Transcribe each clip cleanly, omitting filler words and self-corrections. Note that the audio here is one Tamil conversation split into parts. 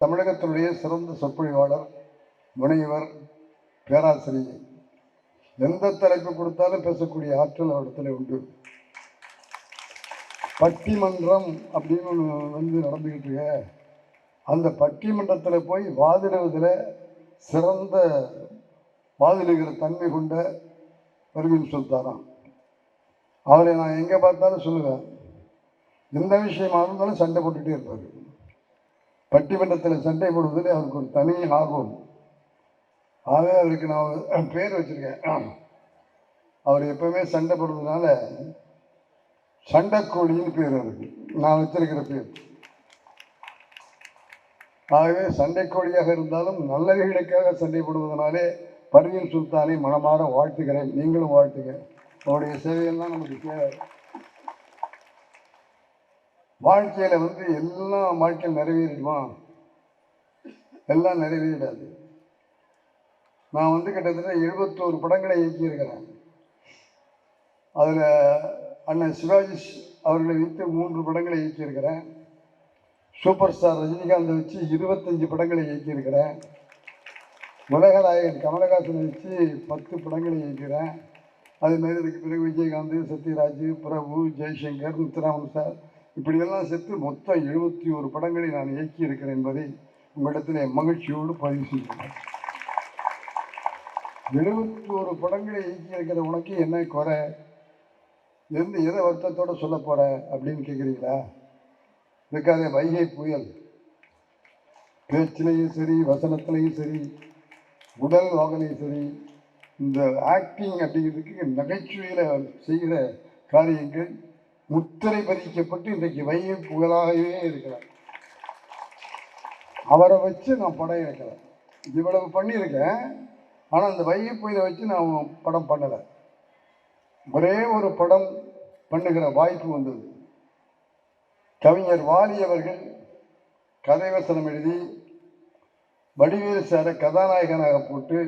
தமிழகத்தினுடைய சிறந்த சொற்பொழிவாளர், முனைவர், பேராசிரியர். எந்த தலைப்பு கொடுத்தாலும் பேசக்கூடிய ஆற்றல் அவரிடத்துல உண்டு. பட்டிமன்றம் அப்படின்னு நடந்துகிட்டு இருக்க, அந்த பட்டிமன்றத்தில் போய் வாதிடுவதில் சிறந்த வாதிடுகிற தன்மை கொண்ட பர்வீன் சுல்தானா. அவரை நான் எங்கே பார்த்தாலும் சொல்லுவேன், எந்த விஷயமா இருந்தாலும் சண்டை போட்டுகிட்டே இருப்பார். பட்டிமன்றத்தில் சண்டை போடுவதில் அவருக்கு ஒரு தனி ஆர்வம். ஆகவே அவருக்கு நான் பேர் வச்சிருக்கேன். அவர் எப்பவுமே சண்டை போடுறதுனால சண்டைக்கோழின்னு பேர் அவருக்கு, நான் வச்சிருக்கிற பேர். ஆகவே சண்டைக்கோழியாக இருந்தாலும் நல்லவைகளுக்காக சண்டை போடுவதனாலே பர்வீன் சுல்தானை மனமாற வாழ்த்துகிறேன். நீங்களும் வாழ்த்துங்க. அவருடைய சேவையெல்லாம் நமக்கு தேவை. வாழ்க்கையில எல்லாம் வாழ்க்கையில் நிறைவேறிடுமா? எல்லாம் நிறைவேறாது. நான் கிட்டத்தட்ட 71 படங்களை இயக்கியிருக்கிறேன். அதில் அண்ணன் சிவாஜி அவர்களை வைத்து 3 படங்களை இயக்கியிருக்கிறேன். சூப்பர் ஸ்டார் ரஜினிகாந்தை வச்சு 25 படங்களை இயக்கியிருக்கிறேன். உலகநாயகன் கமலஹாசனை வச்சு 10 படங்களை இயக்கிறேன். அதுமாரி இதுக்கு பிறகு விஜயகாந்த், சத்யராஜ், பிரபு, ஜெய்சங்கர், முத்துராமன் சார், இப்படியெல்லாம் சேர்த்து மொத்தம் 71 படங்களை நான் இயக்கி இருக்கிறேன் என்பதை உங்களிடத்தில் மகிழ்ச்சியோடு பதிவு செய்கிறேன். 71 படங்களை இயக்கி இருக்கிற உனக்கு என்ன குறை? எதை வருத்தத்தோடு சொல்ல போற அப்படின்னு கேட்குறீங்களா? இருக்காதே. வைகை புயல் பேச்சிலையும் சரி, வசனத்திலையும் சரி, உடல் வாகலையும் சரி, இந்த ஆக்டிங் அப்படிங்கிறதுக்கு நகைச்சுவையில் செய்கிற காரியங்கள் முத்திரை பதிக்கப்பட்டு இன்றைக்கு வைகை புகழாகவே இருக்கிறார். அவரை வச்சு நான் படம் எடுக்கிறேன். இவ்வளவு பண்ணியிருக்கேன். ஆனால் அந்த வைகை புயலை வச்சு நான் படம் பண்ணலை. ஒரே ஒரு படம் பண்ணுகிற வாய்ப்பு வந்தது. கவிஞர் வாலி அவர்கள் கதை வசனம் எழுதி வடிவேலு சாரை கதாநாயகனாக போட்டு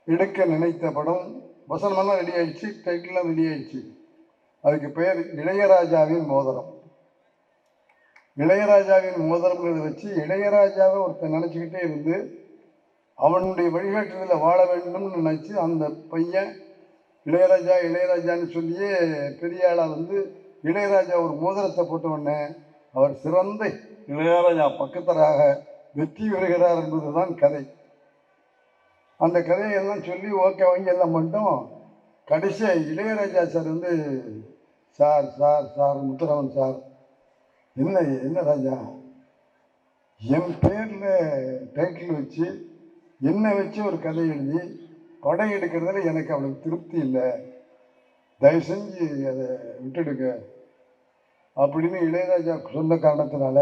எடுக்க நினைத்த படம். வசனமெல்லாம் ரெடி ஆயிடுச்சு, டைட்டிலாம் ரெடி ஆயிடுச்சு. அதுக்கு பெயர் இளையராஜாவின் மோதிரம். இளையராஜாவின் மோதிரம்ங்கிறத வச்சு இளையராஜாவை ஒருத்தர் நினச்சிக்கிட்டே இருந்து அவனுடைய வழிகாட்டுதலில் வாழ வேண்டும்னு நினச்சி அந்த பையன் இளையராஜா இளையராஜான்னு சொல்லியே பெரிய ஆளாக இளையராஜா ஒரு மோதிரத்தை போட்ட உடனே அவர் சிறந்த இளையராஜா பக்கத்தராக வெற்றி பெறுகிறார் என்பதுதான் கதை. அந்த கதையெல்லாம் சொல்லி ஓகே வாங்கி எல்லாம் பண்ணிட்டோம். கடைசியாக Ilaiyaraaja sir sir sir sir Muthuraman sir, என்ன ராஜா, என் பேரில் டைட்டில் வச்சு என்னை வச்சு ஒரு கதை எழுதி படம் எடுக்கிறதுல எனக்கு அவ்வளவு திருப்தி இல்லை, தயவு செஞ்சு அதை விட்டுடுங்க அப்படின்னு இளையராஜா சொன்ன காரணத்தினால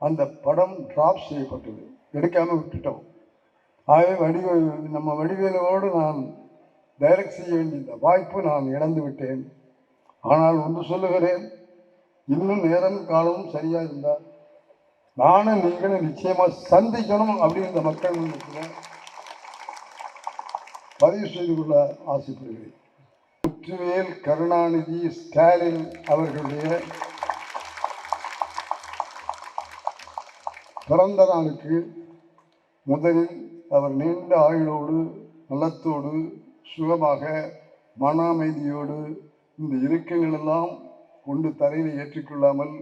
அந்த படம் டிராப் செய்யப்பட்டது, எடுக்காமல் விட்டுட்டோம். ஆகவே நம்ம வடிவேலோடு நான் டைரக்ட் செய்ய வேண்டிய வாய்ப்பு நான் இழந்து விட்டேன். ஆனால் ஒன்று சொல்லுகிறேன், இன்னும் நேரம் காலமும் சரியா இருந்தால் நானும் நீங்களும் நிச்சயமா சந்திக்கணும் அப்படின்னு இந்த மக்கள் பதிவு செய்து கொள்ள ஆசைப்படுகிறேன். முத்துவேல் கருணாநிதி ஸ்டாலின் அவர்களுடைய பிறந்த நாளுக்கு முதலில் அவர் நீண்ட ஆயுளோடு, நலத்தோடு, சுகமாக, மன அமைதியோடு இந்த இறுக்கங்களெல்லாம் கொண்டு தரையில் ஏற்றிக்கொள்ளாமல்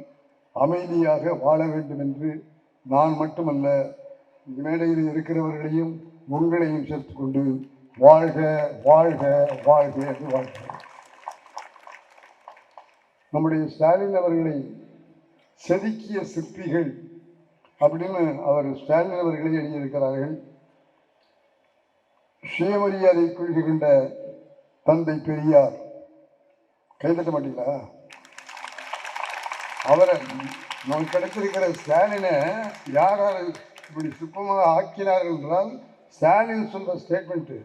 அமைதியாக வாழ வேண்டும் என்று நான் மட்டுமல்ல, மேடையில் இருக்கிறவர்களையும் உங்களையும் சேர்த்துக்கொண்டு வாழ்க வாழ்க வாழ்க என்று வாழ்கிறேன். நம்முடைய ஸ்டாலின் அவர்களை செதுக்கிய சிற்பிகள் அப்படின்னு அவர் ஸ்டாலின் அவர்களை எழுதியிருக்கிறார்கள். சுயமரியாதை கொள்கின்ற தந்தை பெரியார். கைதட்ட மாட்டீங்களா? அவரை நமக்கு கிடைத்திருக்கிற ஸ்டாலினை யார் இப்படி சிற்பமாக ஆக்கினார்கள் என்றால் ஸ்டாலின் சொல்ற ஸ்டேட்மெண்ட்,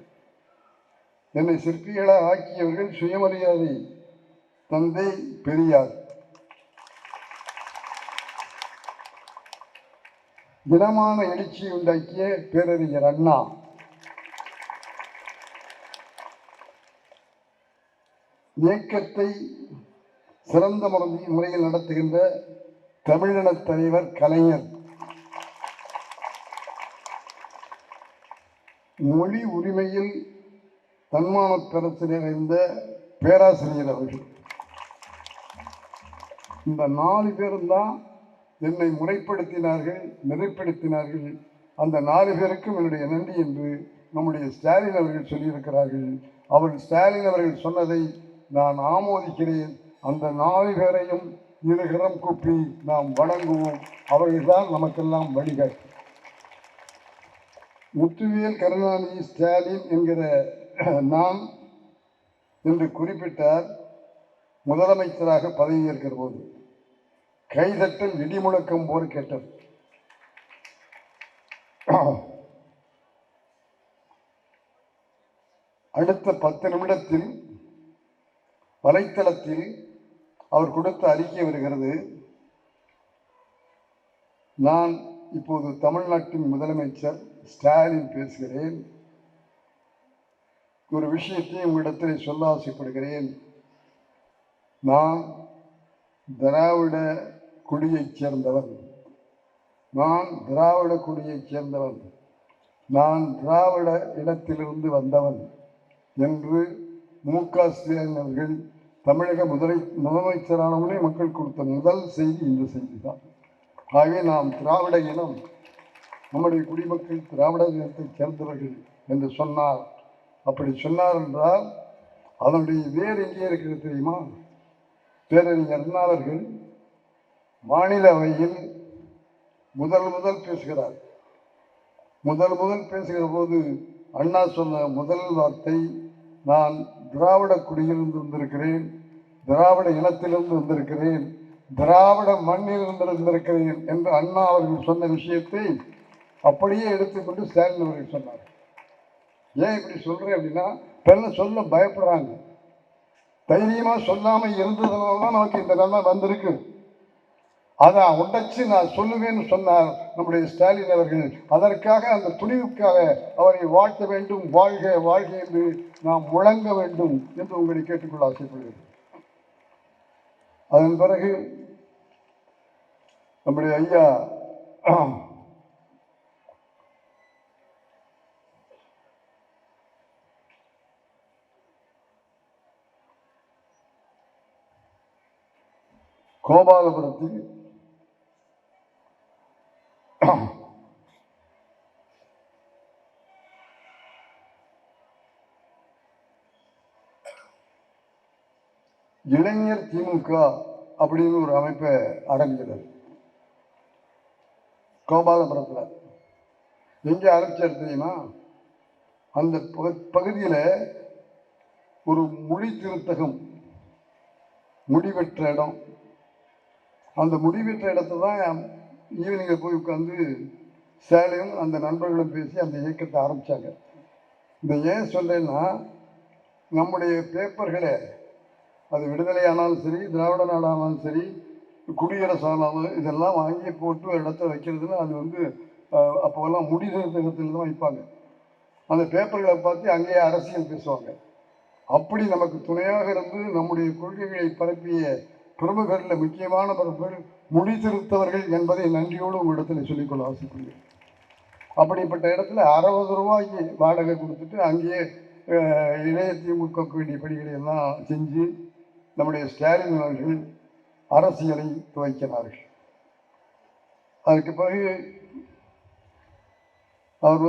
என்னை சிற்பிகளாக ஆக்கியவர்கள் சுயமரியாதை தந்தை பெரியார். தினமான எழுச்சியை உண்டாக்கிய பேரறிஞர் அண்ணா. இயக்கத்தை சிறந்த முறையில் நடத்துகின்ற தமிழின தலைவர் கலைஞர். மொழி உரிமையில் தன்மான பெறத்து நிறைந்த பேராசிரியர் அவர்கள். இந்த 4 பேரும் தான் என்னை முறைப்படுத்தினார்கள், நெறிப்படுத்தினார்கள். அந்த 4 பேருக்கும் என்னுடைய நன்றி என்று நம்முடைய ஸ்டாலின் அவர்கள் சொல்லியிருக்கிறார்கள். அவர் ஸ்டாலின் அவர்கள் சொன்னதை நான் ஆமோதிக்கிறேன். அந்த 4 பேரையும் இருகரம் கூப்பி நாம் வணங்குவோம். அவர்கள்தான் நமக்கெல்லாம் வழிகாட்டு. முத்துவேல் கருணாநிதி ஸ்டாலின் என்கிற நான் என்று குறிப்பிட்டார். முதலமைச்சராக பதவியேற்கிற போது கைதட்டல் இடிமுழக்கம் போல் கேட்டது. அடுத்த 10 நிமிடத்தில் வலைத்தளத்தில் அவர் கொடுத்த அறிக்கை வருகிறது. நான் இப்போது தமிழ்நாட்டின் முதலமைச்சர் ஸ்டாலின் பேசுகிறேன். ஒரு விஷயத்தை உங்களிடத்தில் சொல்ல ஆசைப்படுகிறேன். நான் திராவிட குடியைச் சேர்ந்தவன். நான் திராவிட குடியைச் சேர்ந்தவன். நான் திராவிட இடத்திலிருந்து வந்தவன் என்று மு.க. ஸ்டாலின் அவர்கள் தமிழக முதலமைச்சரானவனே மக்கள் கொடுத்த முதல் செய்தி இந்த செய்தி தான். ஆகவே நாம் திராவிட இனம், நம்முடைய குடிமக்கள் திராவிட இனத்தைச் சேர்ந்தவர்கள் என்று சொன்னார். அப்படி சொன்னார் என்றால் அதனுடைய வேறு எங்கே இருக்கிறது தெரியுமா? பேரறிஞர் அண்ணா அவர்கள் மாநில அவையில் முதல் பேசுகிறார். முதல் பேசுகிற போது அண்ணா சொன்ன முதல் வார்த்தை, நான் திராவிட குடியிலிருந்து வந்திருக்கிறேன், திராவிட இனத்திலிருந்து வந்திருக்கிறேன், திராவிட மண்ணிலிருந்து வந்திருக்கிறேன் என்று அண்ணா அவர்கள் சொன்ன விஷயத்தை அப்படியே எடுத்துக்கொண்டு ஸ்டாலின் அவர்கள் சொன்னார். ஏன் இப்படி சொல்றேன் அப்படின்னா, பெண்ணை சொல்ல பயப்படுறாங்க. தைரியமா சொல்லாம இருந்ததுனால நமக்கு இந்த நிலைமை வந்திருக்கு. அதை உடைச்சு நான் சொல்லுவேன்னு சொன்னார் நம்முடைய ஸ்டாலின் அவர்கள். அதற்காக, அந்த துணிவுக்காக அவரை வாழ்த்த வேண்டும். வாழ்க வாழ்க என்று நாம் முழங்க வேண்டும் என்று உங்களை கேட்டுக்கொள்ள ஆசைப்படுகிறேன். அதன் பிறகு நம்முடைய ஐயா கோபாலபுரத்தில் இளைஞர் திமுக அப்படின்னு ஒரு அமைப்பை ஆரம்பிக்கிறார். கோபாலபுரத்தில் எங்க ஆரம்பிச்சார் தெரியுமா? அந்த பகுதியில் ஒரு மொழி திருத்தகம் முடிவெற்ற இடம். அந்த முடிவெற்ற இடத்துல தான் ஈவினிங்கில் போய் உட்காந்து சேலையும் அந்த நண்பர்களும் பேசி அந்த இயக்கத்தை ஆரம்பித்தாங்க. இந்த ஏன் சொல்றேன்னா, நம்முடைய பேப்பர்களை, அது விடுதலை ஆனாலும் சரி, திராவிட நாடானாலும் சரி, குடியரசு ஆனாலும், இதெல்லாம் வாங்கி போட்டு ஒரு இடத்த வைக்கிறதுன்னு அது அப்போல்லாம் முடிதிருத்தகத்தில் தான் வைப்பாங்க. அந்த பேப்பர்களை பார்த்து அங்கேயே அரசியல் பேசுவாங்க. அப்படி நமக்கு துணையாக இருந்து நம்முடைய கொள்கைகளை பரப்பிய பிரமுகர்கள், முக்கியமானவர்கள் முடித்திருத்தவர்கள் என்பதை நன்றியோடு உங்களிடத்தில் சொல்லிக்கொள்ள ஆசைப்படுகிறேன். அப்படிப்பட்ட இடத்துல 60 ரூபாய்க்கு வாடகை கொடுத்துட்டு அங்கேயே இளைய திமுக வேண்டிய பணிகளை எல்லாம் செஞ்சு நம்முடைய ஸ்டாலின் அவர்கள் அரசியலை துவக்கினார்கள். அதுக்கு பிறகு அவர்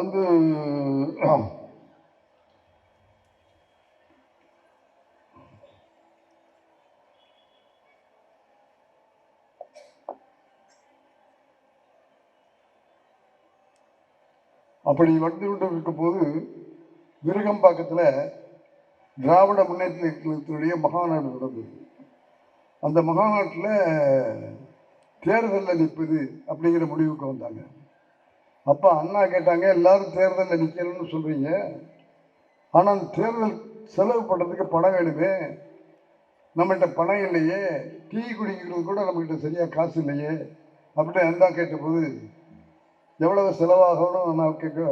அப்படி வந்து கொண்டு இருக்கும் போது விருகம்பாக்கத்தில் திராவிட முன்னேற்றத்தினுடைய மகாநாடு நடந்தது. அந்த மகாநாட்டில் தேர்தலில் நிற்பது அப்படிங்கிற முடிவுக்கு வந்தாங்க. அப்போ அண்ணா கேட்டாங்க, எல்லாரும் தேர்தலில் நிற்கணும்னு சொல்கிறீங்க, ஆனால் அந்த தேர்தல் செலவு பண்ணுறதுக்கு பணம் வேணுமே, நம்மகிட்ட பணம் இல்லையே, டீ குடிக்கிறது கூட நம்மகிட்ட சரியாக காசு இல்லையே அப்படின்னு அண்ணா கேட்டபோது, எவ்வளவு செலவாகணும் அண்ணா கேட்க,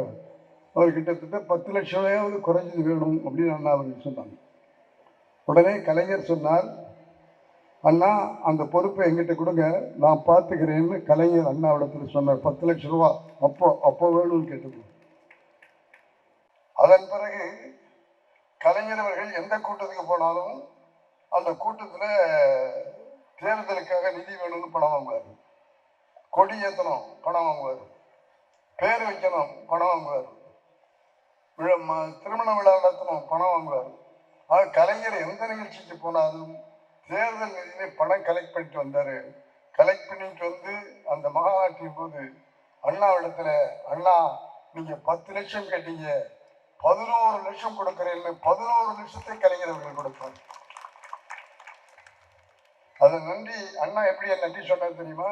அவர் கிட்டத்தட்ட 10 லட்சம் ரூபாயாவது குறைஞ்சது வேணும் அப்படின்னு அண்ணா அவர்கள் சொன்னாங்க. உடனே கலைஞர் சொன்னார், அண்ணா அந்த பொறுப்பை எங்கிட்ட கொடுங்க, நான் பார்த்துக்கிறேன்னு கலைஞர் அண்ணாவிடத்தில் சொன்னார். 10 லட்சம் ரூபா அப்போ வேணும்னு கேட்டது. அதன் பிறகு கலைஞர் அவர்கள் எந்த கூட்டத்துக்கு போனாலும் அந்த கூட்டத்தில் தேர்தலுக்காக நிதி வேணும்னு பணம் வாங்குவார், கொடி ஏற்றணும் பணம் வாங்குவார், பேர் வைக்கணும் பணம் வாங்குவார், திருமண விழா நடத்தணும் பணம் வாங்குவார். ஆக கலைஞர் எந்த நிகழ்ச்சிக்கு போனாலும் தேர்தல் நிதியிலே பணம் கலெக்ட் பண்ணிட்டு வந்தார். கலெக்ட் பண்ணிட்டு வந்து அந்த மகாநாட்டின் போது அண்ணாவிடத்துல, அண்ணா நீங்க 10 லட்சம் கேட்டீங்க, 11 லட்சம் கொடுக்கிறேன்னு 11 லட்சத்தை கலைஞர் அவர்கள் கொடுத்தார். அதை நன்றி அண்ணா எப்படி நன்றி சொன்னார் தெரியுமா?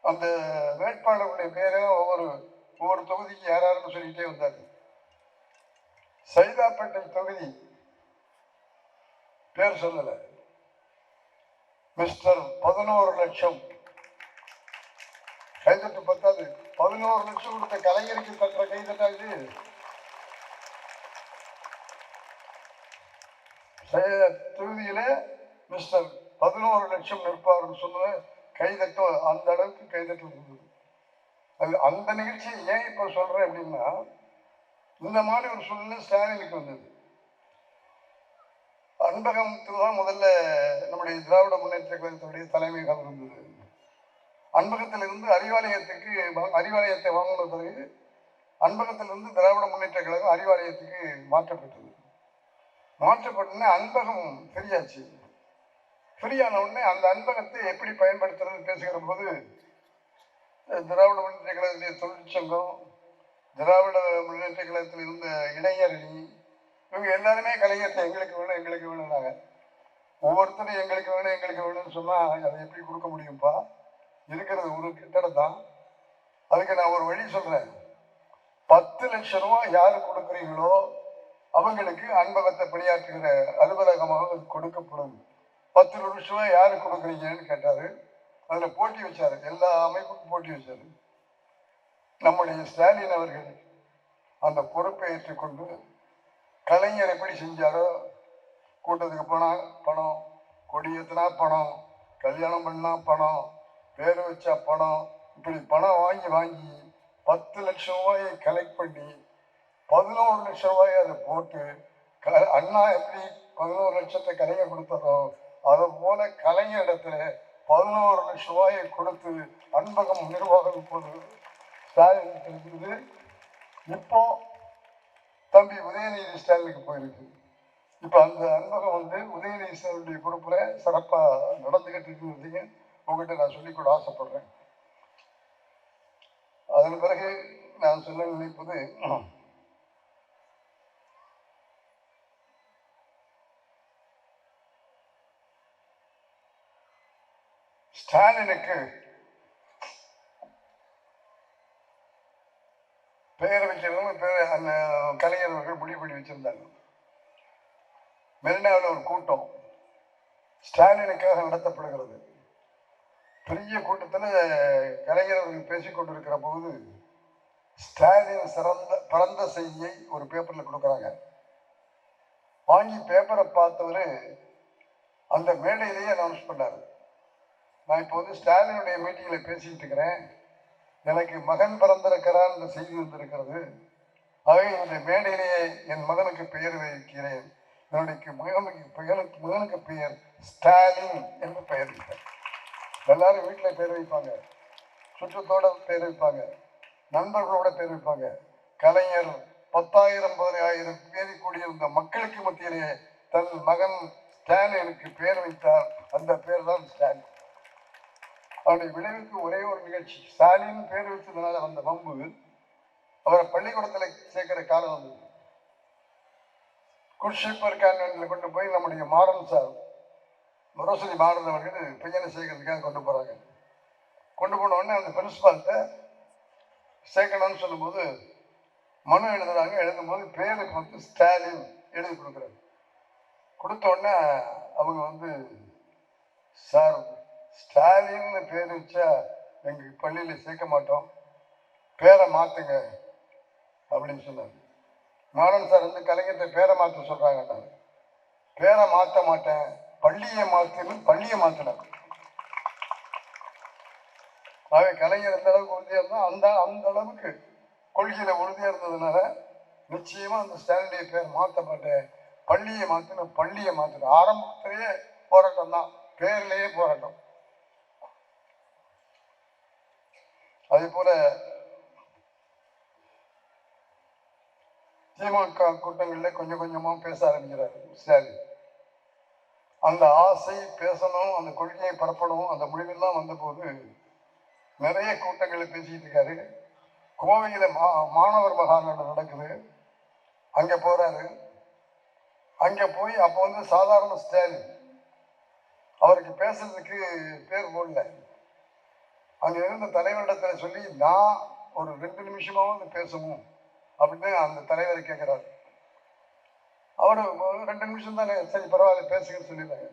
அந்த வேட்பாளருடைய பேரை ஒவ்வொரு தொகுதிக்கு யாராருன்னு சொல்லிட்டே வந்தார். சைதாப்பேட்டை தொகுதி பேர் சொல்லல, மிஸ்டர் 11 லட்சம் கைதட்டு பத்தாது, 11 லட்சம் கொடுத்த கலைஞருக்கு தட்டுற கைதட்டா இது? தொகுதியில மிஸ்டர் 11 லட்சம் நிற்பார் சொன்ன கைதட்டம் அந்த அளவுக்கு கைதட்டல் இருந்தது. அது அந்த நிகழ்ச்சியை ஏன் இப்ப சொல்றேன் அப்படின்னா, இந்த மாதிரி ஒரு சூழ்நிலை ஸ்டாலினுக்கு வந்தது. அன்பகத்தில் தான் முதல்ல நம்முடைய திராவிட முன்னேற்ற கழகத்துடைய தலைமையகம் இருந்தது. அன்பகத்திலிருந்து அறிவாலயத்தை வாங்கின பிறகு அன்பகத்திலிருந்து திராவிட முன்னேற்ற கழகம் அறிவாலயத்துக்கு மாற்றப்பட்டது. மாற்றப்பட்டோடனே அன்பகம் ஃப்ரீயாச்சு. ஃப்ரீயான உடனே அந்த அன்பகத்தை எப்படி பயன்படுத்துறது பேசுகிற போது திராவிட முன்னேற்ற கழகத்துடைய தொழிற்சங்கம், திராவிட முன்னேற்ற கழகத்தில் இருந்த இளைஞரணி, இவங்க எல்லாருமே கலைஞர்கிட்ட எங்களுக்கு வேணும்னாங்க. ஒவ்வொருத்தரும் எங்களுக்கு வேணும்னு சொன்னா அதை எப்படி கொடுக்க முடியும்ப்பா? இருக்கிறது ஒரு கட்டடம் தான். அதுக்கு நான் ஒரு வழி சொல்றேன். 10 லட்சம் ரூபாய் யாரு கொடுக்குறீங்களோ அவங்களுக்கு அன்பகத்தை பணியாற்றுகிற அலுவலகமாக கொடுக்கப்படும். 10 லட்சம் ரூபாய் யாரு கொடுக்குறீங்கன்னு கேட்டாரு. அதுல போட்டி வச்சாரு, எல்லா அமைப்புக்கும் போட்டி வச்சாரு. நம்முடைய ஸ்டாலின் அவர்கள் அந்த பொறுப்பை ஏற்றுக்கொண்டு கலைஞர் எப்படி செஞ்சாரோ, கூட்டத்துக்கு போனா பணம், கொடியேற்றினா பணம், கல்யாணம் பண்ணா பணம், பேர் வச்சா பணம், இப்படி பணம் வாங்கி 10 லட்சம் ரூபாயை கலெக்ட் பண்ணி 11 லட்சம் ரூபாயை அதை போட்டு அண்ணா எப்படி 11 லட்சத்தை கலைஞர் கொடுத்தாரோ அதை போல கலைஞர் இடத்துல 11 லட்சம் ரூபாயை கொடுத்து அன்பகம் நிர்வாகம் இப்போது ஸ்டாலின் இருக்குது. இப்போ தம்பி உதயநிதி ஸ்டாலினுக்கு போயிருக்கு. இப்ப அந்த அன்பகம் உதயநிதி ஸ்டாலினுடைய பொறுப்புல சிறப்பா நடந்துகிட்டு இருக்கிறதையும் உங்ககிட்ட நான் சொல்லிக்கூட ஆசைப்படுறேன். அதன் பிறகு நான் சொல்ல நினைப்பது, ஸ்டாலினுக்கு பெயர் வைக்கிறவங்க கலைஞர் அவர்கள் முடிவு பண்ணி வச்சிருந்தாங்க. மெரினாவில் ஒரு கூட்டம் ஸ்டாலினுக்காக நடத்தப்படுகிறது. பெரிய கூட்டத்தில் கலைஞர் அவர்கள் பேசிக் கொண்டிருக்கிற போது ஸ்டாலின் பிறந்த செய்தியை ஒரு பேப்பர்ல கொடுக்குறாங்க. வாங்கி பேப்பரை பார்த்தவரு அந்த மேடையிலேயே அனௌன்ஸ் பண்ணாரு, நான் இப்போ ஸ்டாலினுடைய மீட்டிங்ல பேசிட்டு இருக்கிறேன், எனக்கு மகன் பிறந்திருக்கிறான் இந்த செய்தி வந்திருக்கிறது. ஆகவே இந்த மேடையிலேயே என் மகனுக்கு பெயர் வைக்கிறேன். என்னுடைய மகனுக்கு பெயர் ஸ்டாலின் என்று பெயர் வைத்தார். எல்லாரும் வீட்டில் பேர் வைப்பாங்க, சுற்றத்தோட பேர் வைப்பாங்க, நண்பர்களோட பேர் வைப்பாங்க. கலைஞர் 10,000 15,000 பேர் கூடியிருந்த மக்களுக்கு மத்தியிலே தன் மகன் ஸ்டாலினுக்கு பேர் வைத்தார். அந்த பேர் தான் ஸ்டாலின். அவருடைய விளைவுக்கு ஒரே ஒரு நிகழ்ச்சி, ஸ்டாலின் பேர் வச்சதுனால வந்த வம்பு, அவரை பள்ளிக்கூடத்தில் சேர்க்கிற காலம் வந்தது. குட்ஷிப்பர் கான்வென்ட்ல கொண்டு போய் நம்முடைய மாறன் சார், முரசொலி மாறன் அவர்கள் பையனை சேர்க்கறதுக்காக கொண்டு போறாங்க. கொண்டு போன உடனே அந்த பிரின்சிபால்கிட்ட சேர்க்கணும்னு சொல்லும்போது மனு எழுதுறாங்க. எழுதும்போது பேருக்கு ஸ்டாலின் எழுதி கொடுக்குறாங்க. கொடுத்த உடனே அவங்க சார் ஸ்டாலின்னு பேர் வச்சா எங்க பள்ளியில சேர்க்க மாட்டோம், பேரை மாத்துங்க அப்படின்னு சொன்னாங்க. மாறன் சார் கலைஞர்கிட்ட பேரை மாற்ற சொல்றாங்க. பேரை மாற்ற மாட்டேன், பள்ளியை மாத்தினார். ஆகவே கலைஞர் எந்த அளவுக்கு உறுதியா இருந்தா அந்த அளவுக்கு கொள்கையில உறுதியா இருந்ததுனால நிச்சயமா அந்த ஸ்டாலினுடைய பேர் மாற்றப்பட்ட பள்ளியை மாற்றணும், பள்ளியை மாற்றணும். ஆரம்பத்திலேயே போராட்டம் தான், பேர்லேயே போராட்டம். அதே போல திமுக கூட்டங்களில் கொஞ்சம் கொஞ்சமா பேச ஆரம்பிக்கிறார் ஸ்டாலின். அந்த ஆசை பேசணும், அந்த கொள்கையை பரப்பணும், அந்த முடிவெல்லாம் வந்தபோது நிறைய கூட்டங்களை பேசிட்டு இருக்காரு. கோவையில மாணவர் மகாநாடு நடக்குது, அங்க போறாரு. அங்க போய் அப்போ சாதாரண ஸ்டாலின், அவருக்கு பேசுறதுக்கு பேர் போடல. அங்க இருந்த தலைவரிடத்துல சொல்லி நான் ஒரு 2 நிமிஷமாவது பேசணும் அப்படின்னு அந்த தலைவரை கேட்கிறாரு. அவர் 2 நிமிஷம் தானே, சரி பரவாயில்ல பேசுங்கன்னு சொல்லிடுறாங்க.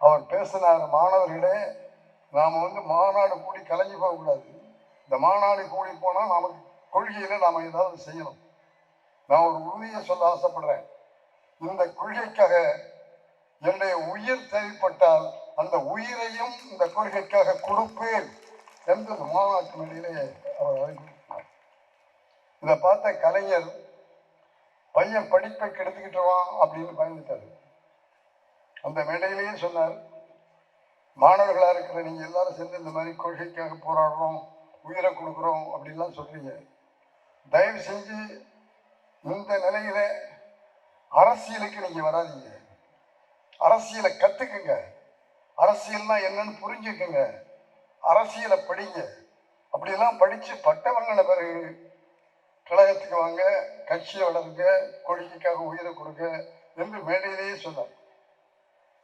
அவர் பேசினார், மாணவர்களே நாம மாநாடு கூடி கலைஞ்சு போகக்கூடாது. இந்த மாநாடு கூடி போனா நமக்கு கொள்கையில நாம ஏதாவது செய்யணும். நான் ஒரு உறுதியை சொல்ல ஆசைப்படுறேன். இந்த கொள்கைக்காக என்னுடைய உயிர் தேவைப்பட்டால் அந்த உயிரையும் இந்த கொள்கைக்காக கொடுப்பேன் என்று மாநாட்டு மேடையிலே அவர் அறிவித்தார். இதை பார்த்த கலைஞர் பையன் படிப்பை கெடுத்துக்கிட்டுருவான் அப்படின்னு பயந்துட்டாரு. அந்த மேடையிலேயே சொன்னார், மாணவர்களா இருக்கிற நீங்க எல்லாரும் சேர்ந்து இந்த மாதிரி கொள்கைக்காக போராடுறோம், உயிரை கொடுக்குறோம் அப்படின்லாம் சொல்றீங்க. தயவு செஞ்சு இந்த நிலையில அரசியலுக்கு நீங்க வராதீங்க. அரசியலை கத்துக்குங்க, அரசியல்னா என்னன்னு புரிஞ்சுக்குங்க, அரசியலை படிங்க. அப்படியெல்லாம் படிச்சு பட்டவங்கள பிறகு கழகத்துக்கு வாங்க, கட்சியை வளருங்க, கொள்கைக்காக உயிரை கொடுங்க என்று மேடையிலேயே சொன்னார்.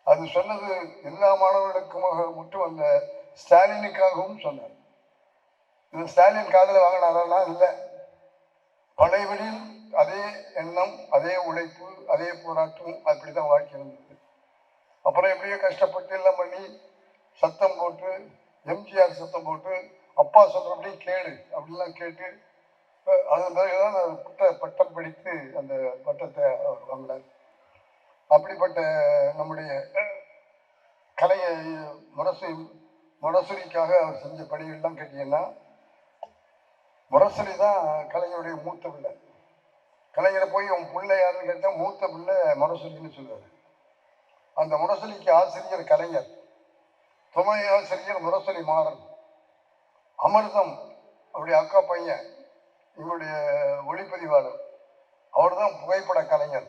அது சொன்னது எல்லா மாணவர்களுக்கும் மட்டும் அல்ல, ஸ்டாலினுக்காகவும் சொன்னார். இது ஸ்டாலின் காதல வாங்கினாரா? இல்லை. பழையபடியில் அதே எண்ணம், அதே உழைப்பு, அதே போராட்டம், அப்படிதான் வாழ்க்கை இருந்தது. அப்புறம் எப்படியோ கஷ்டப்பட்டு எல்லாம் பண்ணி சத்தம் போட்டு, எம்ஜிஆர் சத்தம் போட்டு, அப்பா சொல்றபடி கேளு அப்படிலாம் கேட்டு, அதன் பிறகுதான் பட்டம் படித்து அந்த பட்டத்தை அவர் வாங்கினார். அப்படிப்பட்ட நம்முடைய கலையை முரசொலிக்காக அவர் செஞ்ச பணிகள்லாம் கேட்டீங்கன்னா, முரசொலி தான் கலைஞருடைய மூத்த பிள்ளை. கலைஞரை போய் உன் பிள்ளை யாருன்னு கேட்டால் மூத்த பிள்ளை முரசொலின்னு சொல்லுவார். அந்த முரசொலிக்கு ஆசிரியர் கலைஞர், துணை ஆசிரியர் முரசொலி மாறன். அமிர்தம் அவருடைய அக்கா பையன், எங்களுடைய ஒளிப்பதிவாளர், அவர் தான் புகைப்பட கலைஞர்.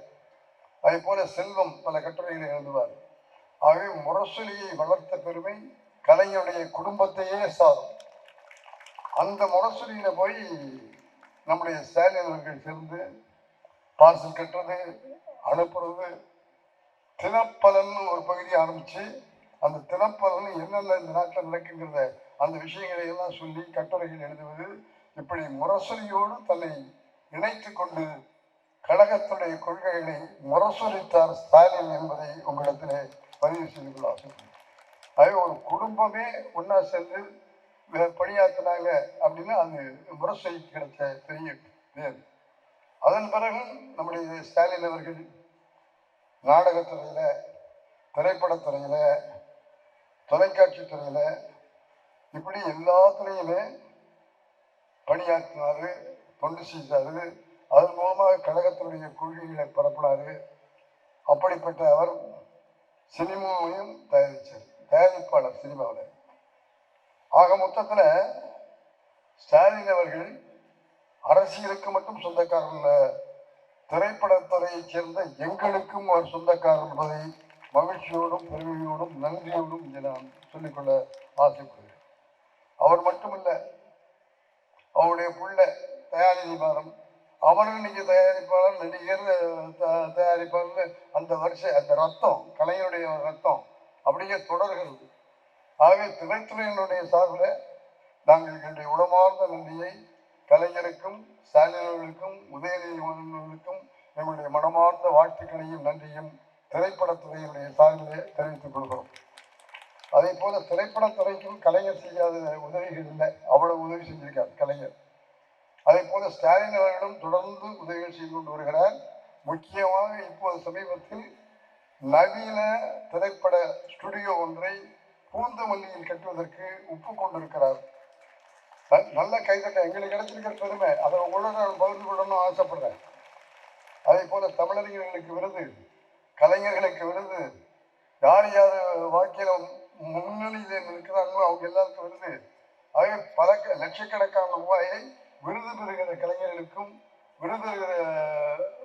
அதே போல செல்வம் பல கட்டுரைகளை எழுதுவார். ஆகவே முரசொலியை வளர்த்த பெருமை கலைஞருடைய குடும்பத்தையே சாரும். அந்த முரசொலியில போய் நம்முடைய ஸ்டாலின் அவர்கள் சேர்ந்து பார்சல் கட்டுறது, அனுப்புறது, தினப்பலன் ஒரு பகுதியை ஆரம்பிச்சு அந்த தினப்பலன் என்னென்ன இந்த நாட்டில் நடக்குங்கிறத அந்த விஷயங்களை எல்லாம் சொல்லி கட்டுரைகள் எழுதுவது, இப்படி முரசொலியோடு தன்னை இணைத்து கொண்டு கழகத்துடைய கொள்கைகளை முரசொலித்தார் ஸ்டாலின் என்பதை உங்களிடத்திலே பதிவு செய்து கொள்ள ஆசைப்படுகிறேன். ஆகவே ஒரு குடும்பமே ஒன்னா சேர்ந்து பணியாற்றினாங்க அப்படின்னா அது முரசொலிக்கு கிடைச்ச பெரிய பேர். அதன் பிறகு நம்முடைய ஸ்டாலின் அவர்கள் நாடகத்துறையில, திரைப்படத்துறையில, தொலைக்காட்சி துறையில, இப்படி எல்லாத்துலேயுமே பணியாற்றினாரு, தொண்டு செய்தாரு. அதன் மூலமாக கழகத்தினுடைய கொள்கைகளை பரப்பினாரு. அப்படிப்பட்ட அவர் சினிமாவையும் தயாரித்தார், தயாரிப்பாளர் சினிமாவில். ஆக மொத்தத்தில் ஸ்டாலின் அவர்கள் அரசியலுக்கு மட்டும் சொந்தக்காரர் அல்ல, திரைப்படத்துறையைச் சேர்ந்த எங்களுக்கும் அவர் சொந்தக்காரர் என்பதை மகிழ்ச்சியோடும் பெருமையோடும் நன்றியோடும் இங்கே நான் சொல்லிக்கொள்ள ஆசைப்படுகிறேன். அவர் மட்டுமல்ல, அவருடைய பிள்ளை தயாநிதி மாறன், அவரும் இன்னைக்கு தயாரிப்பாளர், நடிகர், தயாரிப்பாளர். அந்த வருஷம் அந்த ரத்தம், கலைஞருடைய ரத்தம் அப்படியே தொடர்கிறது. ஆகவே திரைத்துறையினுடைய சார்பில் நாங்கள் எங்களுடைய உளமார்ந்த நன்றியை கலைஞருக்கும், ஸ்டாலின் அவர்களுக்கும், உதயநிதி அவர்களுக்கும் எங்களுடைய மனமார்ந்த வாழ்த்துக்களையும் நன்றியும் திரைப்படத்துறையினுடைய சார்பிலே தெரிவித்துக் கொள்கிறோம். அதே போல திரைப்படத்துறைக்கும் கலைஞர் செய்யாத உதவிகள் இல்லை, அவ்வளவு உதவி செஞ்சிருக்கார் கலைஞர். அதே போல ஸ்டாலின் அவர்களும் தொடர்ந்து உதவிகள் செய்து கொண்டு வருகிறார். முக்கியமாக இப்போது சமீபத்தில் நவீன திரைப்பட ஸ்டுடியோ ஒன்றை பூந்தமல்லியில் கட்டுவதற்கு ஒப்புக்கொண்டிருக்கிறார். நல்ல கைதட்ட எங்களுக்கு கிடைச்சிருக்கிற பெருமை, அதை உங்களோட நான் பகிர்ந்து கொள்ளணும்னு ஆசைப்படுறேன். அதே போல தமிழறிஞர்களுக்கு விருது, கலைஞர்களுக்கு விருது, யார் யார் வாழ்க்கையில முன்னணியில் இருக்கிறாங்களோ அவங்க எல்லாருக்கும் விருது. ஆகவே பல லட்சக்கணக்கான ரூபாயை விருது பெறுகிற கலைஞர்களுக்கும் விருது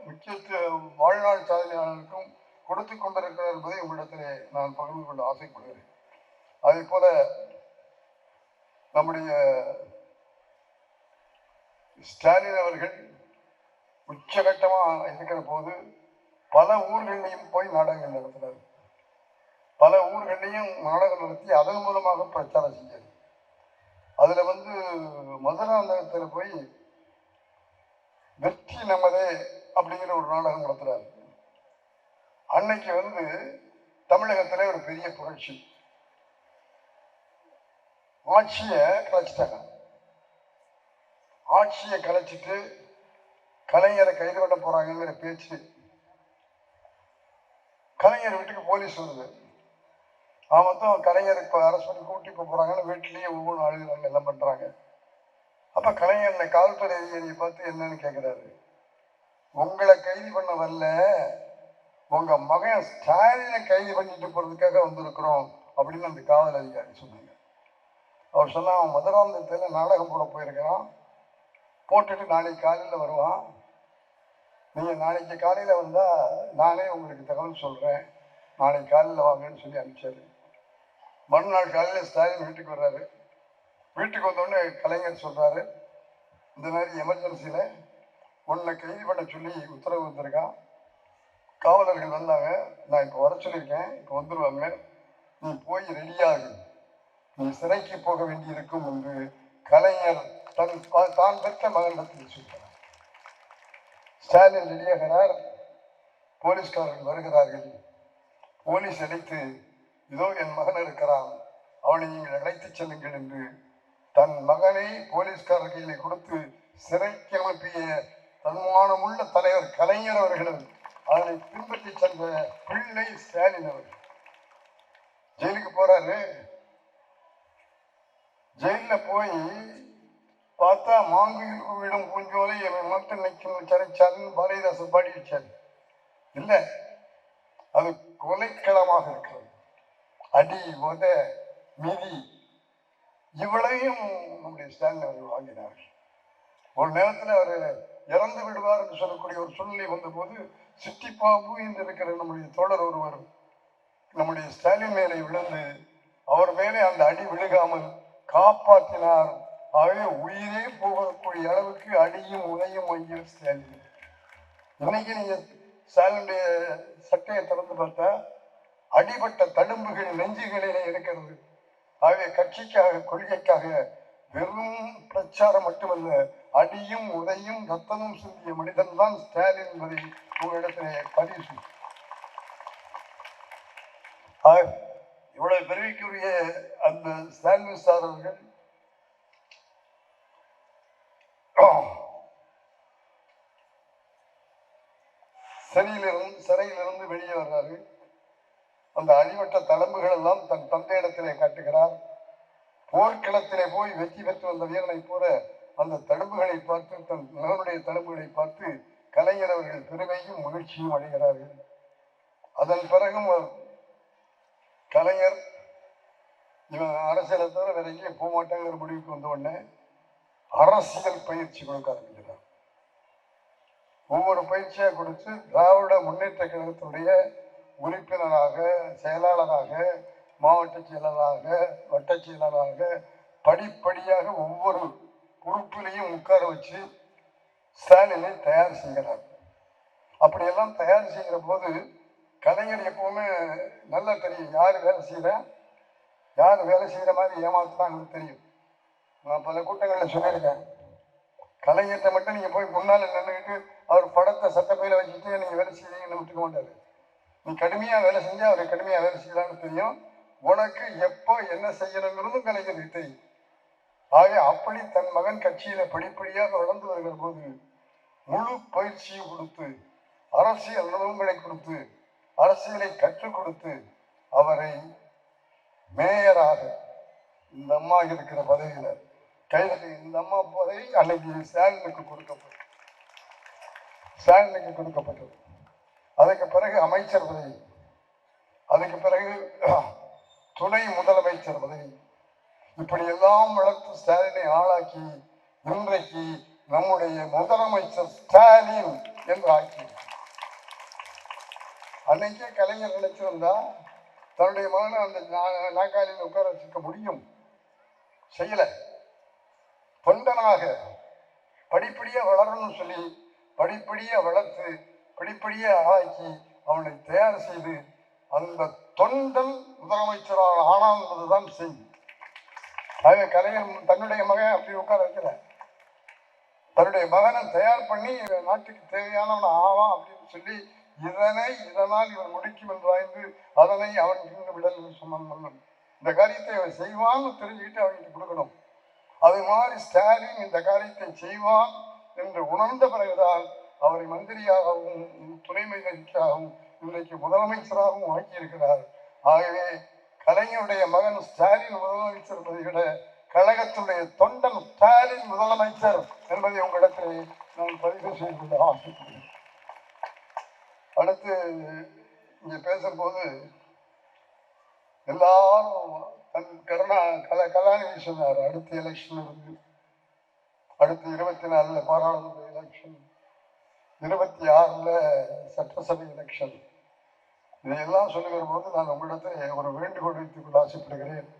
முக்கியத்துவ வாழ்நாள் சாதனையாளருக்கும் கொடுத்து கொண்டிருக்கிறார் என்பதை உங்களிடத்திலே நான் பகிர்ந்து கொள்ள ஆசைப்படுகிறேன். அதே போல நம்முடைய ஸ்டாலின் அவர்கள் உச்சகட்டமாக இருக்கிற போது பல ஊர்களையும் போய் நாடகங்கள் நடத்தினார். பல ஊர்களையும் நாடகம் நடத்தி அதன் மூலமாக பிரச்சாரம் செஞ்சார். அதுல மதுராந்தகத்தில் போய் வெற்றி நமதே அப்படிங்கிற ஒரு நாடகம் நடத்துறாரு. அன்னைக்கு தமிழகத்துல ஒரு பெரிய புரட்சி. ஆட்சியை கலைச்சிட்டாங்க. ஆட்சியை கலைச்சிட்டு கலைஞரை கைது பண்ண போறாங்கிற பேச்சு. கலைஞர் வீட்டுக்கு போலீஸ் வருது. அவன் கலைஞருக்கு அரெஸ்ட் பண்ணி கூட்டி போறாங்கன்னு வீட்டிலேயே ஒவ்வொரு அழுகிறாங்க, எல்லாம் பண்றாங்க. அப்ப கலைஞர் காவல்துறை அதிகாரியை பார்த்து என்னன்னு கேட்கிறாரு. உங்களை கைது பண்ண வரல, உங்க மகன் ஸ்டாலினை கைது பண்ணிட்டு போறதுக்காக வந்திருக்கிறோம் அப்படின்னு அந்த காவல் அதிகாரி சொன்னாங்க. அவர் சொன்னா, அவன் மதுராந்தகத்தில் நாடகம் போட போயிருக்கிறான், போட்டுட்டு நாளைக்கு காலையில் வருவான், நீங்க நாளைக்கு காலையில வந்தா நானே உங்களுக்கு தகவல் சொல்றேன், நாளைக்கு காலையில் வாங்கன்னு சொல்லி அனுப்பிச்சாரு. மறுநாள் காலையில் ஸ்டாலின் வீட்டுக்கு வர்றாரு. வீட்டுக்கு வந்தோடனே கலைஞர் சொல்றாரு, இந்த மாதிரி எமர்ஜென்சியில உன்னை கைது பண்ண சொல்லி உத்தரவு வந்திருக்கான், காவலர்கள் வந்தாங்க, நான் இப்போ வர சொல்லியிருக்கேன், இப்போ வந்துடுவாங்க, நீ போய் ரெடியாகு, நீ சிறைக்கு போக வேண்டியிருக்கும் என்று கலைஞர் தான் பெற்ற மகனிடத்தில் சொல்கிறார். ஸ்டாலின் ரெடியாகிறார். போலீஸ்காரர்கள் வருகிறார்கள். போலீஸ் அழைத்து, இதோ என் மகன் இருக்கிறான், அவனை நீங்கள் அழைத்து செல்லுங்கள் என்று தன் மகனை போலீஸ்காரர் கையிலே கொடுத்து சிறைக்கு அனுப்பிய தன்மானமுள்ள தலைவர் கலைஞர் அவர்களும் அதனை பின்பற்றி சென்ற பிள்ளை ஸ்டாலின் அவர்கள் ஜெயிலுக்கு போறாரு. ஜெயில போய் பார்த்தா மாங்குயில் கூவிடும் பூஞ்சோலை மட்டும் நிற்கும் சிறைச்சாலைன்னு பாரதிதாசன் பாடி வச்சார். இல்ல, அது கொலைக்களமாக இருக்கிறது. அடி, உத, மிதி இவ்வளையும் நம்முடைய ஸ்டாலின் அவர்கள் வாங்கினார்கள். ஒரு நேரத்தில் அவர் இறந்து விடுவார் என்று சொல்லக்கூடிய ஒரு சூழ்நிலை வந்த போது சிட்டிப்பாபு என்று இருக்கிற நம்முடைய தோழர் ஒருவர் நம்முடைய ஸ்டாலின் மேலே விழுந்து அவர் மேலே அந்த அடி விழுகாமல் காப்பாற்றினார். ஆகவே உயிரே போகக்கூடிய அளவுக்கு அடியும் உதையும் வாங்கிய ஸ்டாலின். இன்னைக்கு நீங்க ஸ்டாலினுடைய சட்டையை திறந்து பார்த்தா அடிபட்ட தழும்புகள் நெஞ்சுகளிலே இருக்கிறது. ஆகவே கட்சிக்காக, கொள்கைக்காக வெறும் பிரச்சாரம் மட்டுமல்ல, அடியும் உதையும் ரத்தமும் சிந்திய மனிதன் தான் ஸ்டாலின் என்பதை உங்களிடத்திலே பதிவு செய்யும். இவ்வளவு பெருமைக்குரிய அந்த ஸ்டாலின் சார் அவர்கள் சிறையிலிருந்து வெளியே வர்றாரு. அந்த அடிபட்ட தழும்புகள் எல்லாம் தன் தந்தையிடத்திலே காட்டுகிறார். போர்க்களத்திலே போய் வெற்றி பெற்று வந்த வீரனை போல அந்த தழும்புகளை பார்த்து, தன் மகனுடைய தழும்புகளை பார்த்து கலைஞர் அவர்கள் பெருமையும் மகிழ்ச்சியும் அடைகிறார்கள். அதன் பிறகும் கலைஞர் இவன் அரசியலை தவிர வேற எங்கேயும் போக மாட்டாங்கிற முடிவுக்கு வந்த உடனே அரசியல் பயிற்சி கொடுக்க ஆரம்பிக்கிறார். ஒவ்வொரு பயிற்சியாக கொடுத்து திராவிட முன்னேற்ற கழகத்தினுடைய உறுப்பினராக, செயலாளராக, மாவட்ட செயலராக, வட்ட செயலராக படிப்படியாக ஒவ்வொரு பொறுப்பிலையும் உட்கார வச்சு ஸ்டாலினை தயார் செய்கிறார். அப்படியெல்லாம் தயார் செய்கிற போது கலைஞர் எப்பவுமே நல்லா தெரியும், யார் வேலை செய்யற, யார் வேலை செய்யற மாதிரி ஏமாத்துறாங்கன்னு தெரியும். நான் பல கூட்டங்களில் சொல்லியிருக்கேன், கலைஞர்கிட்ட மட்டும் நீங்க போய் முன்னால நின்றுக்கிட்டு அவர் படத்தை சட்டப்பையில வச்சுட்டு நீங்க வேலை செய்யறீங்கன்னு விட்டுக்க மாட்டாரு. நீ கடுமையா வேலை செஞ்சா அவர் கடுமையா வேலை செய்யலான்னு தெரியும். உனக்கு எப்போ என்ன செய்யணுங்கிறதும் கலைஞருக்கு தெரியும். ஆக அப்படி தன் மகன் கட்சியில படிப்படியாக வளர்ந்து வருகிற போது முழு பயிற்சியும் கொடுத்து, அரசியல் அனுபவங்களை கொடுத்து, அரசியலை கற்றுக் கொடுத்து அவரை மேயராக இந்த அம்மா இருக்கிற பதவியில கைது, இந்த அம்மா பதவி அன்னைக்கு ஸ்டாலினுக்கு கொடுக்கப்படும். ஸ்டாலினுக்கு கொடுக்கப்பட்டது. அதுக்கு பிறகு அமைச்சர் பதவி, அதுக்கு பிறகு துணை முதலமைச்சர் பதவி, இப்படி எல்லாம் வளர்த்து ஸ்டாலினை ஆளாக்கி இன்றைக்கு நம்முடைய முதலமைச்சர் ஸ்டாலின் என்று ஆக்கி. அன்னைக்கே கலைஞர் நினைச்சிருந்தா தன்னுடைய மகனை அந்த நாற்காலியில் உட்கார வச்சுக்க முடியும், செய்யல. தொண்டனாக படிப்படியா வளரணும்னு சொல்லி படிப்படியா வளர்த்து படிப்படியா ஆக்கி அவனை தயார் செய்து அந்த தொண்டன் முதலமைச்சராக ஆனான் என்பதுதான் செய்தி. ஆக கலைஞர் தன்னுடைய மகன் அப்படி உட்கார வைக்கல, தன்னுடைய மகனை தயார் பண்ணி நாட்டுக்கு தேவையானவன் ஆவான் அப்படின்னு சொல்லி இதனால் இவன் முடிக்கும் என்றாய்ந்து அதனை அவன் இருந்து விடல் சொன்னான். இந்த காரியத்தை அவன் செய்வான்னு தெரிஞ்சுக்கிட்டு அவனுக்கு கொடுக்கணும். அது மாதிரி ஸ்டாலின் இந்த காரியத்தை செய்வான் என்று உணர்ந்த பிறகுதான் அவரை மந்திரியாகவும் துணை முதலமைச்சராகவும் இன்றைக்கு முதலமைச்சராகவும் ஆக்கியிருக்கிறார். ஆகவே கலைஞருடைய மகன் ஸ்டாலின் முதலமைச்சர் என்பதை விட கழகத்துடைய தொண்டன் ஸ்டாலின் முதலமைச்சர் என்பதை உங்களிடத்தில் நான் பதிவு செய்து கொள்ள ஆசைப்படுகிறேன். அடுத்து இங்க பேசும்போது எல்லாரும் கலாநிதி சொன்னார், அடுத்த எலெக்ஷன் இருக்கு, அடுத்து 24 பாராளுமன்ற எலெக்ஷன், 26 சட்டசபை எலெக்ஷன், இதையெல்லாம் சொல்லுகிற போது நான் உங்களிடத்தில் ஒரு வேண்டுகோள் வைத்துக் கொள்ள ஆசைப்படுகிறேன்.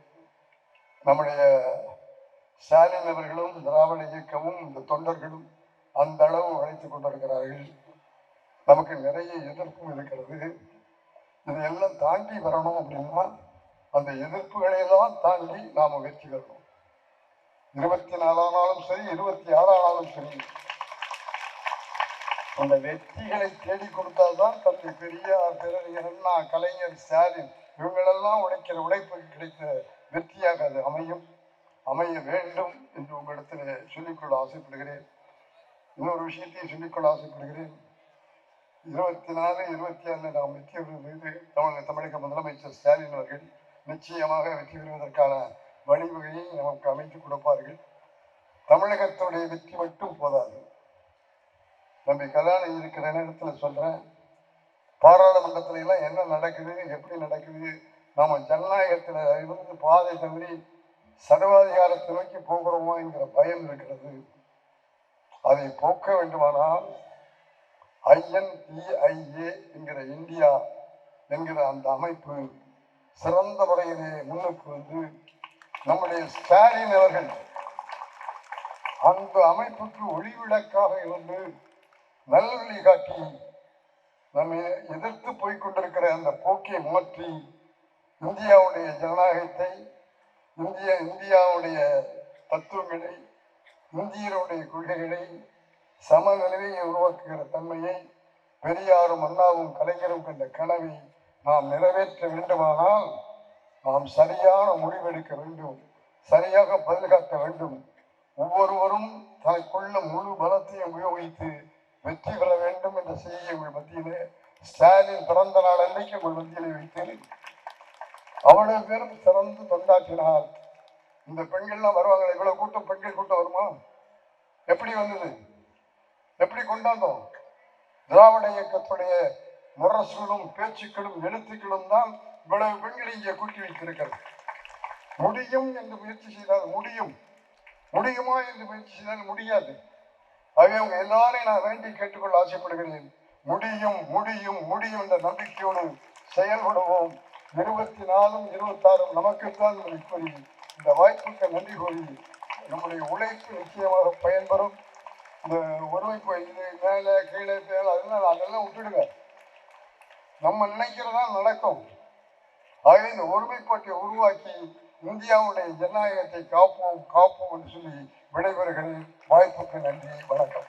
நம்முடைய ஸ்டாலின் அவர்களும் திராவிட இயக்கமும் இந்த தொண்டர்களும் அந்த அளவு உழைத்துக் கொண்டிருக்கிறார்கள். நமக்கு நிறைய எதிர்ப்பும் இருக்கிறது. இதையெல்லாம் தாண்டி வரணும் அப்படின்னா அந்த எதிர்ப்புகளை எல்லாம் தாண்டி நாம வெற்றி பெறணும். 24 ஆனாலும் சரி, 26 ஆனாலும் சரி, அந்த வெற்றிகளை தேடி கொடுத்தால்தான் தந்தை பெரியார், பேரறிஞர் அண்ணா, கலைஞர், ஸ்டாலின் இவங்களெல்லாம் உழைக்கிற உழைப்புக்கு கிடைத்த வெற்றியாக அது அமைய வேண்டும் என்று உங்களிடத்தில் சொல்லிக்கொள்ள ஆசைப்படுகிறேன். இன்னொரு விஷயத்தையும் சொல்லிக்கொள்ள ஆசைப்படுகிறேன். 24, 26 நாம் வெற்றி பெறுவது தமிழக முதலமைச்சர் ஸ்டாலின் அவர்கள் நிச்சயமாக வெற்றி பெறுவதற்கான வழிவகையை நமக்கு அமைத்துக் கொடுப்பார்கள். தமிழகத்துடைய வெற்றி மட்டும் போதாது. தம்பி கலாநிதி இருக்கிற நேரத்தில் சொல்றேன், பாராளுமன்றத்துல எல்லாம் என்ன நடக்குது, எப்படி நடக்குது, நாம ஜனநாயகத்துல இருந்து பாதை தவறி சர்வாதிகாரத்தை நோக்கி போகிறோமோ என்கிற பயம் இருக்கிறது. அதை போக்க வேண்டுமானால் INDIA என்கிற இந்தியா என்கிற அந்த அமைப்பு சிறந்த முறையிலே முன்னுக்கு வந்து நம்முடைய ஸ்டாலின் அவர்கள் அந்த அமைப்புக்கு ஒளிவிளக்காக இருந்து நல்வழி காட்டி நம்ம எதிர்த்து போய்கொண்டிருக்கிற அந்த போக்கை மாற்றி இந்தியாவுடைய ஜனநாயகத்தை, இந்தியாவுடைய தத்துவங்களை, இந்தியருடைய கொள்கைகளை, சமநிலையை உருவாக்குகிற தன்மையை பெரியாரும் அண்ணாவும் கலைஞரும் கண்ட கனவை நாம் நிறைவேற்ற வேண்டுமானால் நாம் சரியான முடிவெடுக்க வேண்டும், சரியாக பதில் காட்ட வேண்டும். ஒவ்வொருவரும் தனக்குள்ள முழு பலத்தையும் உபயோகித்து வெற்றி பெற வேண்டும் என்ற செய்தியை உங்கள் மத்தியிலே ஸ்டாலின் பிறந்த நாள் அன்றைக்கு உங்கள் மத்தியிலே வைத்து அவ்வளவு பேரும் சிறந்து தொண்டாற்றினால் இந்த பெண்கள்லாம் வருவாங்க. இவ்வளவு கூட்டம், பெண்கள் கூட்டம் வருமா? எப்படி வந்தது? எப்படி கொண்டாந்தோம்? திராவிட இயக்கத்துடைய முரசுகளும் பேச்சுக்களும் எழுத்துக்களும் தான் இவ்வளவு பெண்களை இங்கே கூட்டி வைத்திருக்கிறது. முடியும் என்று முயற்சி செய்தால் முடியும், முடியுமா என்று முயற்சி செய்தால் முடியாது. ஆகவே அவங்க எல்லாரையும் நான் வேண்டி கேட்டுக்கொள்ள ஆசைப்படுகிறேன். முடியும் முடியும் முடியும் என்ற நம்பிக்கையோடு செயல்படுவோம். 24, 26 நமக்குத்தான் கூறி இந்த வாய்ப்புக்கு நன்றி கூறி நம்முடைய உழைப்பு நிச்சயமாக பயன்பெறும். இந்த ஒருமைப்பு இது மேலே கீழே மேலே அதெல்லாம் விட்டுடுங்க. நம்ம நினைக்கிறதா நடக்கும். ஆகவே இந்த ஒருமைப்பாட்டை உருவாக்கி இந்தியாவுடைய ஜனநாயகத்தை காப்போம் என்று சொல்லி விடைபெறுகிறேன். வாய்ப்புக்கு நன்றி, வணக்கம்.